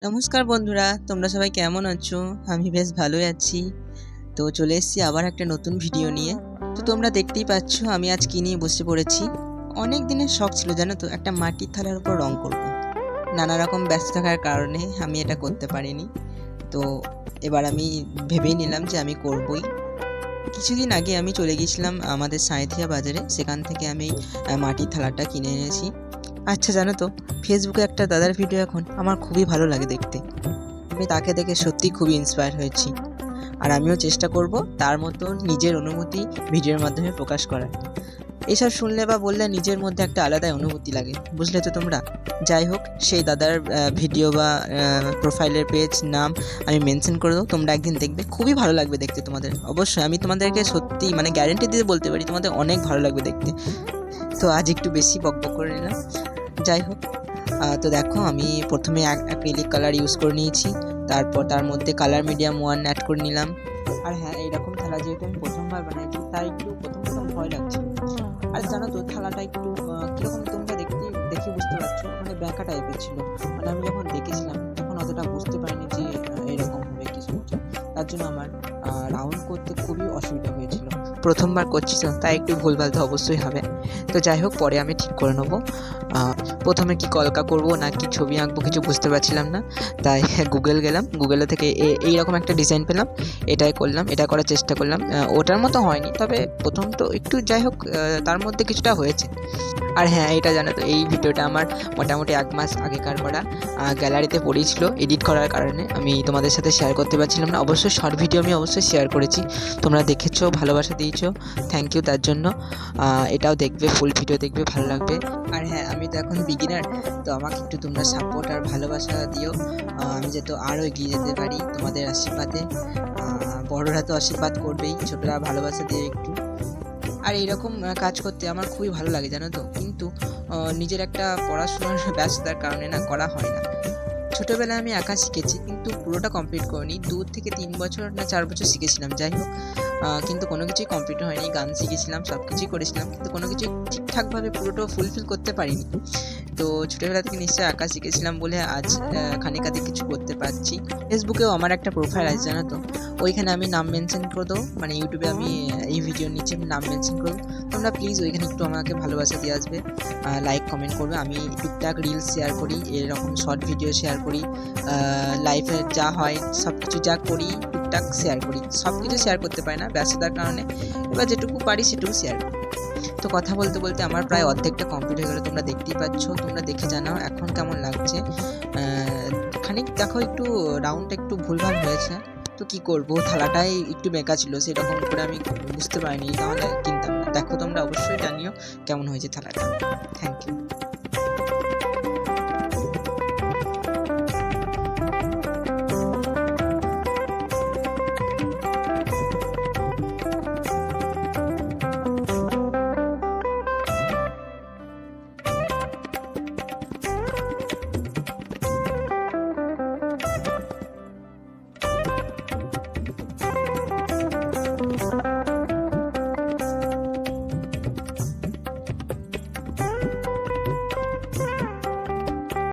নমস্কার বন্ধুরা, তোমরা সবাই কেমন আছো? আমি বেশ ভালোই আছি। তো চলে এসেছি আবার একটা নতুন ভিডিও নিয়ে। তো তোমরা দেখতেই পাচ্ছ আমি আজ কী নিয়ে বসে পড়েছি। অনেক দিনের শখ ছিল জানো তো, একটা মাটির থালার উপর রং করব। নানা রকম ব্যস্ত থাকার কারণে আমি এটা করতে পারিনি। তো এবার আমি ভেবেই নিলাম যে আমি করবই। কিছুদিন আগে আমি চলে গিয়েছিলাম আমাদের সাঁইথিয়া বাজারে, সেখান থেকে আমি মাটির থালাটা কিনে এনেছি। আচ্ছা জানো তো, ফেসবুকে একটা দাদার ভিডিও এখন আমার খুবই ভালো লাগে দেখতে। আমি তাকে দেখে সত্যিই খুবই ইন্সপায়ার হয়েছি। আর আমিও চেষ্টা করব তার মতো নিজের অনুভূতি ভিডিওর মাধ্যমে প্রকাশ করার। এসব শুনলে বা বললে নিজের মধ্যে একটা আলাদাই অনুভূতি লাগে, বুঝলে তো তোমরা। যাই হোক, সেই দাদার ভিডিও বা প্রোফাইলের পেজ নাম আমি মেনশন করে দেবো, তোমরা একদিন দেখবে, খুবই ভালো লাগবে দেখতে তোমাদের। অবশ্যই আমি তোমাদেরকে সত্যি গ্যারেন্টি দিয়ে বলতে পারি তোমাদের অনেক ভালো লাগবে দেখতে। তো আজ একটু বেশি বকবক করে নিলাম। যাই হোক, তো দেখো আমি প্রথমে অ্যাক্রিলিক কালার ইউজ করে নিয়েছি। তারপর তার মধ্যে কালার মিডিয়াম 1 অ্যাড করে নিলাম। আর হ্যাঁ, এইরকম থালা যেহেতু আমি প্রথমবার বানাইছি, তাই একটু প্রথম ভয় লাগছে। আর জানো তো, থালাটা একটু কীরকম তোমরা দেখে বুঝতে পারছো, মানে ব্যাঁকা টাইপের ছিল। মানে আমি যখন দেখেছিলাম তখন অতটা বুঝতে পারিনি যে এরকম হবে কিছু কিছু। তার জন্য আমার রাউন্ড করতে খুবই অসুবিধা হয়েছিল। প্রথমবার করছি তো, তাই একটু ভুলভাল তো অবশ্যই হবে। তো যাই হোক, পরে আমি ঠিক করে নেবো। প্রথমে কি কলকা করব না কি ছবি আঁকবো কিছু বুঝতে পারছিলাম না, তাই গুগল গেলাম। গুগলে থেকে এইরকম একটা ডিজাইন পেলাম, এটাই করলাম, এটা করার চেষ্টা করলাম। ওটার মতো হয়নি, তবে প্রথম তো একটু যাই হোক তার মধ্যে কিছুটা হয়েছে। আর হ্যাঁ, এটা জানো তো, এই ভিডিওটা আমার মোটামুটি 1 মাস আগেকার করা। গ্যালারিতে পড়েছিল, এডিট করার কারণে আমি তোমাদের সাথে শেয়ার করতে পারছিলাম না। অবশ্যই শর্ট ভিডিও আমি অবশ্যই শেয়ার করেছি, তোমরা দেখেছো, ভালোবাসা দিয়েছো, থ্যাংক ইউ তার জন্য। এটাও দেখবে, ফুল ভিডিও দেখবে, ভালো লাগবে। আর হ্যাঁ, আমি তো এখন বিগিনার, তো আমাকে একটু তোমরা সাপোর্ট আর ভালোবাসা দিও, আমি যাতে আরও এগিয়ে যেতে পারি তোমাদের আশীর্বাদে। বড়রা তো আশীর্বাদ করবেই, ছোটরা ভালোবাসা দিয়ে একটু। আর এইরকম কাজ করতে আমার খুবই ভালো লাগে জানো তো, কিন্তু নিজের একটা পড়াশোনার ব্যস্ততার কারণে না করা হয় না। ছোটোবেলায় আমি আঁকা শিখেছি, কিন্তু পুরোটা কমপ্লিট করিনি। 2 থেকে 3 বছর না 4 বছর শিখেছিলাম, যাই হোক। কিন্তু কোনো কিছুই কমপ্লিট হয়নি। গান শিখেছিলাম, সব কিছুই করেছিলাম, কিন্তু কোনো কিছুই ঠিকঠাকভাবে পুরোটা ফুলফিল করতে পারিনি। তো ছোটোবেলা থেকে নিশ্চয়ই আঁকা শিখেছিলাম বলে আজ খানিকাতে কিছু করতে পারছি। ফেসবুকেও আমার একটা প্রোফাইল আছে জানো তো, ওইখানে আমি নাম মেনশন করে দেবো, মানে ইউটিউবে আমি এই ভিডিওর নিচে নাম মেনশন করবো। তোমরা প্লিজ ওইখানে একটু আমাকে ভালোবাসা দিয়ে আসবে, লাইক কমেন্ট করবে। আমি টুকটাক রিলস শেয়ার করি, এরকম শর্ট ভিডিও শেয়ার করি, লাইফে যা হয় সব কিছু যা করি টুকটাক শেয়ার করি। সব কিছু শেয়ার করতে পারি না ব্যস্ততার কারণে, এবার যেটুকু পারি সেটুকু শেয়ার করি। তো কথা বলতে বলতে আমার প্রায় অর্ধেকটা কমপ্লিট হয়ে গেলো, তোমরা দেখতেই পাচ্ছ। তোমরা দেখে জানাও এখন কেমন লাগছে। খানিক দেখো, একটু রাউন্ডটা একটু ভুলভাল হয়েছে, তো কি করব, থালাটাই একটু বেঁকা ছিল, সেরকম করে আমি বুঝতে পারিনি, তাহলে কিনতাম না। দেখো তোমরা অবশ্যই জানিও কেমন হয়েছে থালাটা। Thank you.